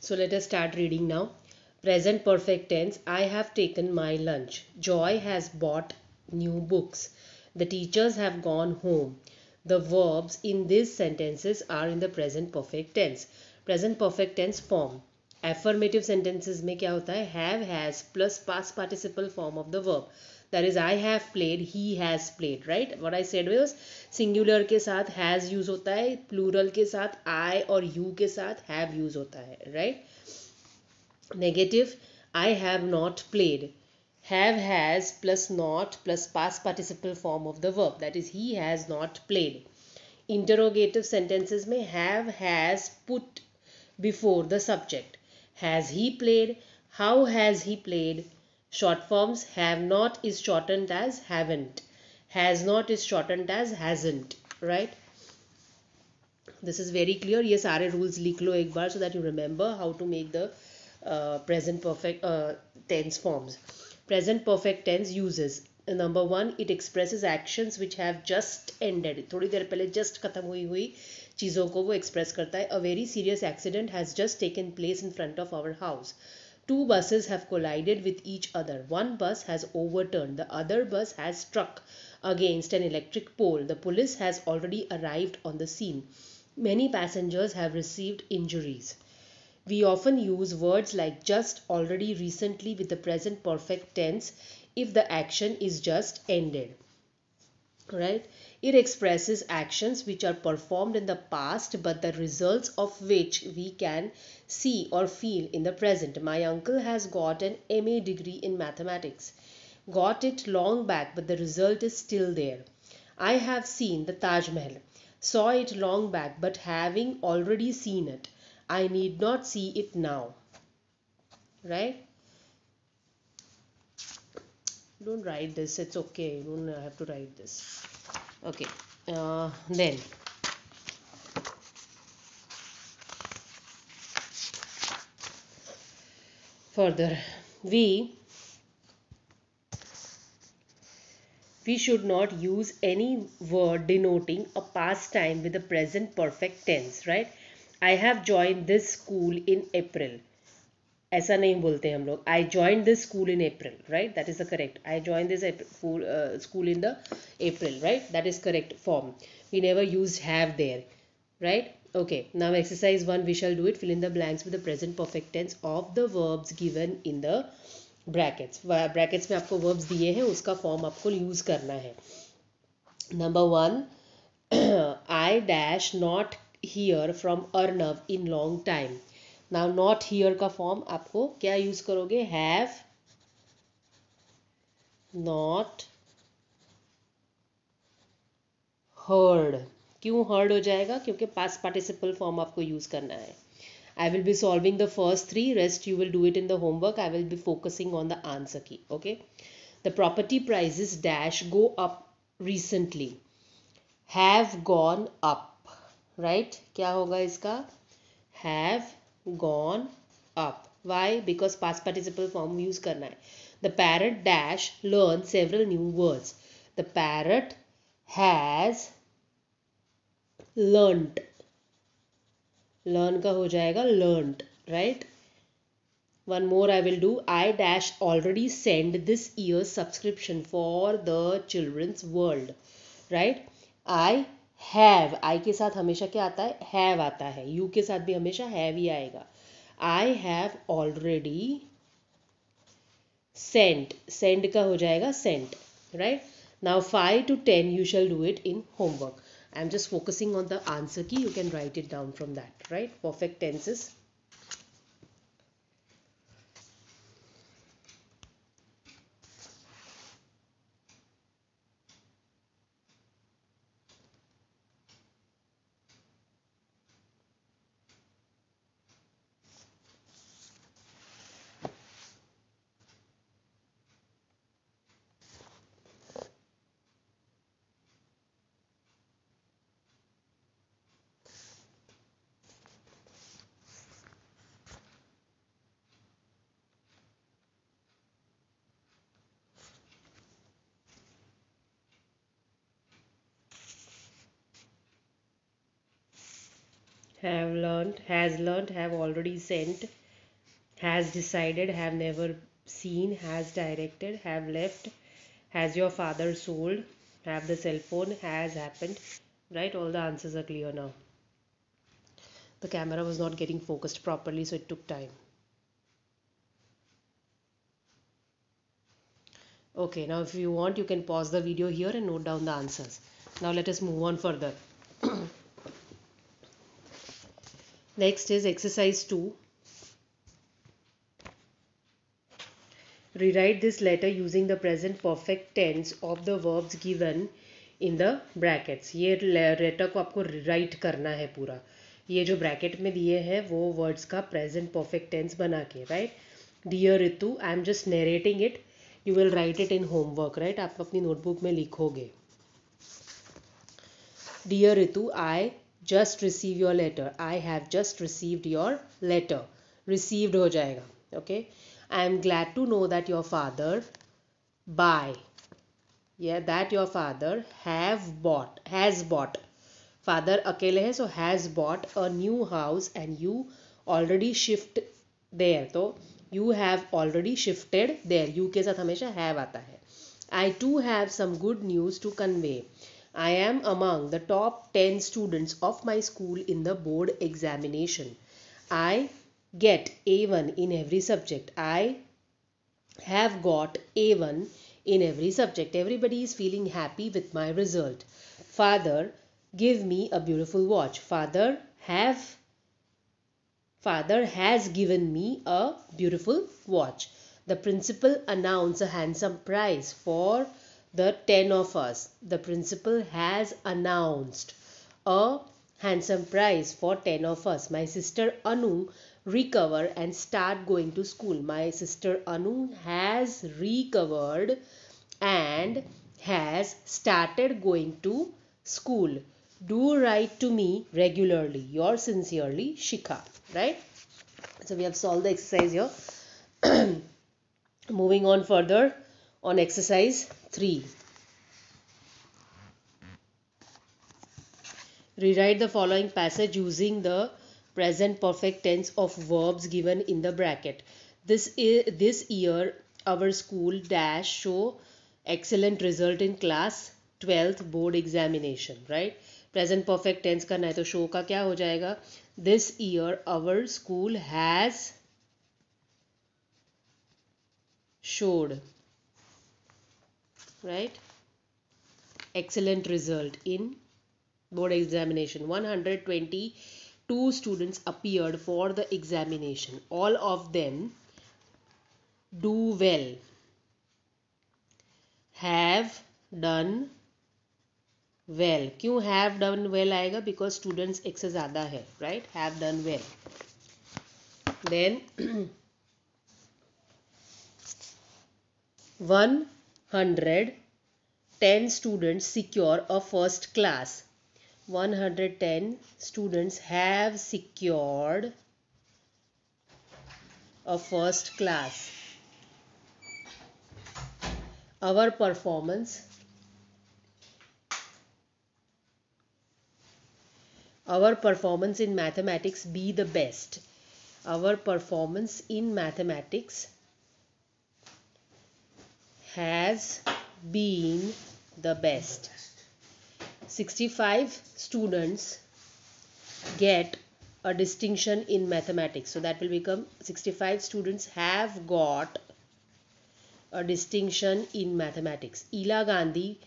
So let us start reading now. Present perfect tense. I have taken my lunch. Joy has bought new books. The teachers have gone home. The verbs in these sentences are in the present perfect tense. Present perfect tense form. Affirmative sentences में क्या होता है? Have, has plus past participle form of the verb. That is, I have played, he has played, right? What I said was singular के साथ has use होता है, plural के साथ I और you के साथ have use होता है, right? Negative, I have not played. Have, has plus not plus past participle form of the verb. That is, he has not played. Interrogative sentences में have, has put before the subject. Has he played? How has he played? Short forms, have not is shortened as haven't. Has not is shortened as hasn't. Right? This is very clear. ये सारे rules लिख लो एक बार so that you remember how to make the present perfect tense forms. Present perfect tense uses number one, it expresses actions which have just ended. थोड़ी देर पहले just खत्म हुई चीज़ों को वो express करता है. A very serious accident has just taken place in front of our house. Two buses have collided with each other. One bus has overturned. The other bus has struck against an electric pole. The police has already arrived on the scene. Many passengers have received injuries. We often use words like just, already, recently with the present perfect tense if the action is just ended. Right? It expresses actions which are performed in the past but the results of which we can see or feel in the present. My uncle has got an MA degree in mathematics. Got it long back but the result is still there. I have seen the Taj Mahal. Saw it long back but having already seen it, I need not see it now. Right? Don't write this, it's okay. You don't have to write this. Okay. Then further, we should not use any word denoting a past time with the present perfect tense, right? I have joined this school in April. ऐसा नहीं बोलते हम लोग. I joined this school in April, right? That is the correct. I joined this school in the April, right? That is correct form. We never used have there, right? Okay. Now exercise 1, we shall do it. Fill in the blanks with the present perfect tense of the verbs given in the brackets. Brackets में आपको verbs दिए हैं, उसका form आपको use करना है. Number 1, I dash not hear from Arnav in long time. Now not here का form आपको क्या use करोगे? Have not heard. क्यों heard हो जाएगा? क्योंकि past participle form आपको use करना है. I will be solving the first 3, rest you will do it in the homework. I will be focusing on the answer key. Okay. The property prices dash go up recently. Have gone up. Right? क्या होगा इसका? Have gone up. Why? Because past participle form use करना है. The parrot dash learned several new words. The parrot has learnt. Learn का हो जाएगा learnt, right? One more I will do. I dash already send this year's subscription for the children's world, right? I have. I के साथ हमेशा क्या आता है? Have आता है. You के साथ भी हमेशा have ही आएगा. I have already sent. Send का हो जाएगा sent, right? Now 5 to 10 you shall do it in homework. I'm just focusing on the answer key. You can write it down from that, right? Perfect tenses. have learnt, has learnt, have already sent, has decided, have never seen, has directed, have left, has your father sold, have the cell phone, has happened. Right, all the answers are clear now. The camera was not getting focused properly, so it took time. Okay, now if you want, you can pause the video here and note down the answers. Now let us move on further. Next is exercise 2. Rewrite this letter using the present perfect tense of the verbs given in the brackets. ये letter को आपको right करना है पूरा. ये जो bracket में दिए हैं वो वर्ड्स का प्रेजेंट परफेक्ट टेंस बना के. Right, dear Ritu, I am just narrating it, you will write it in homework. Right, आप अपनी नोटबुक में लिखोगे. Dear Ritu, I just receive your letter. I have just received your letter. Received हो जाएगा. Okay, I am glad to know that your father that your father has bought. Father अकेले है, so has bought a new house and you already shift there. तो you have already shifted there. You के साथ हमेशा have आता है. I too have some good news to convey. I am among the top 10 students of my school in the board examination. I get A1 in every subject. I have got A1 in every subject. Everybody is feeling happy with my result. Father, give me a beautiful watch. Father has given me a beautiful watch. The principal announced a handsome prize for the 10 of us. The principal has announced a handsome prize for 10 of us. My sister Anu recover and start going to school. My sister Anu has recovered and has started going to school. Do write to me regularly. Yours sincerely, Shikha. Right? So we have solved the exercise here. Moving on further on exercise 3. Rewrite the following passage using the present perfect tense of verbs given in the bracket. This year our school dash show excellent result in class 12th board examination. Right, present perfect tense करना है तो show का क्या हो जाएगा? This year our school has showed, right, excellent result in board examination. 122 students appeared for the examination. All of them do well, have done well. क्यों have done well आएगा? Because students एक से ज़्यादा है. Right, have done well. Then 110 students secure a first class. 110 students have secured a first class. Our performance in mathematics be the best. Our performance in mathematics has been the best. 65 students get a distinction in mathematics. So that will become 65 students have got a distinction in mathematics. Ela Gandhi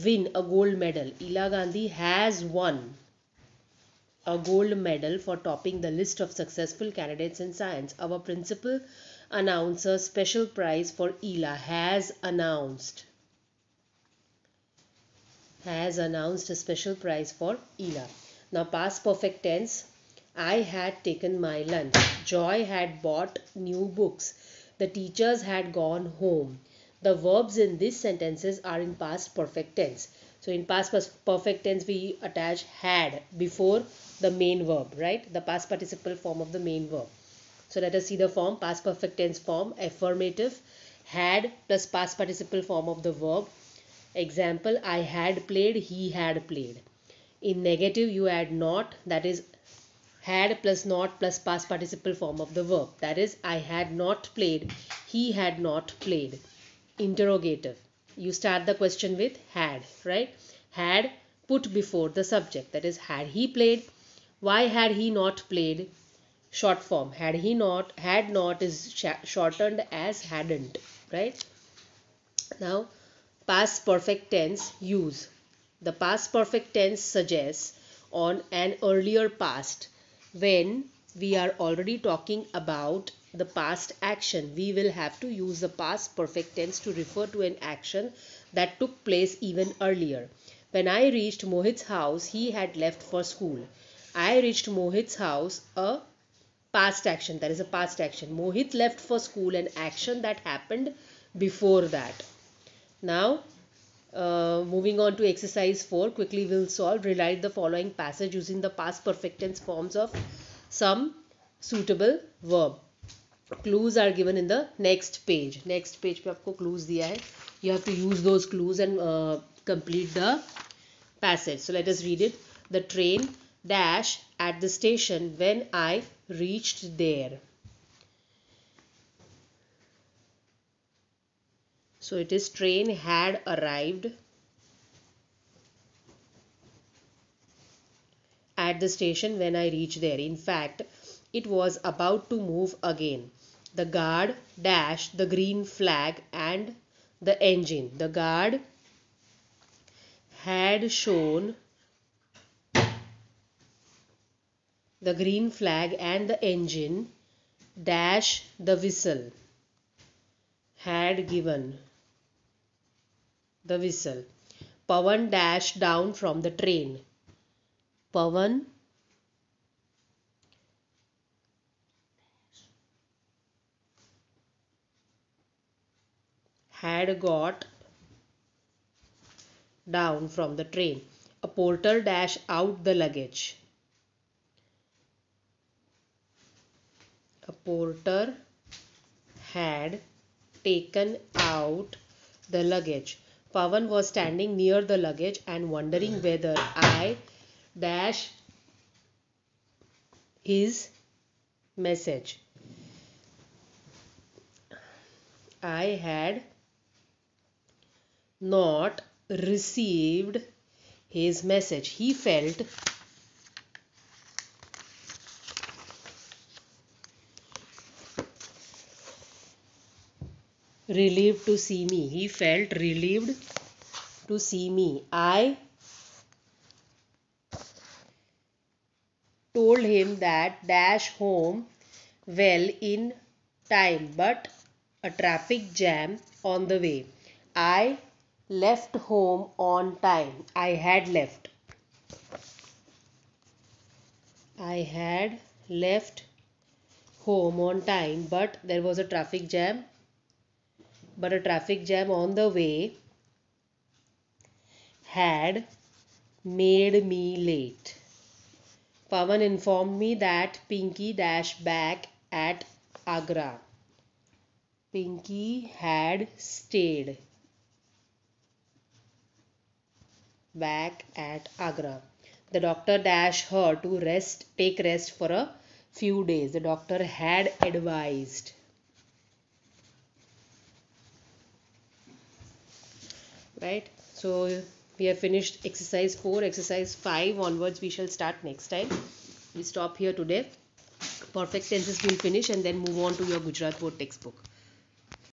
win a gold medal. Ela Gandhi has won a gold medal for topping the list of successful candidates in science. Our principal announced a special prize for Ela. Has announced a special prize for Ela. Now past perfect tense. I had taken my lunch. Joy had bought new books. The teachers had gone home. The verbs in these sentences are in past perfect tense. So in past perfect tense we attach had before the main verb, right? The past participle form of the main verb. So let us see the form. Past perfect tense form, affirmative, had plus past participle form of the verb. Example, I had played, he had played. In negative you add not, that is Had plus not plus past participle form of the verb. That is, I had not played, he had not played. Interrogative. You start the question with had, right? Had put before the subject. That is, had he played? Why had he not played? Short form. Had not is shortened as hadn't, right? Now, past perfect tense use. The past perfect tense suggests on an earlier past. When we are already talking about the past action, we will have to use the past perfect tense to refer to an action that took place even earlier. When I reached Mohit's house, he had left for school. I reached Mohit's house, a past action, that is a past action. Mohit left for school, an action that happened before that. Now, moving on to exercise 4, quickly we'll solve. Rewrite the following passage using the past perfect tense forms of some suitable verb. Clues are given in the next page. Next page पे आपको clues दिया है. You have to use those clues and complete the passage. So let us read it. The train dash at the station when I reached there. So it is train had arrived at the station when I reached there. In fact, it was about to move again. The guard dashed the green flag and the engine. The guard had shown the green flag and the engine dash the whistle had given the whistle. Pawan dashed down from the train. Pawan had got down from the train. A porter dashed out the luggage. A porter had taken out the luggage. Pawan was standing near the luggage and wondering whether I dash his message. I had not received his message. He felt relieved to see me. He felt relieved to see me. I told him that dash home well in time, but a traffic jam on the way. I left home on time. I had left home on time, but there was a traffic jam. But a traffic jam on the way had made me late. Pawan informed me that Pinky dashed back at Agra. Pinky had stayed back at Agra. The doctor dashed her to take rest for a few days. The doctor had advised. Right? So we have finished exercise 4. Exercise 5 onwards we shall start next time. We stop here today. Perfect tenses will finish and then move on to your Gujarat board textbook.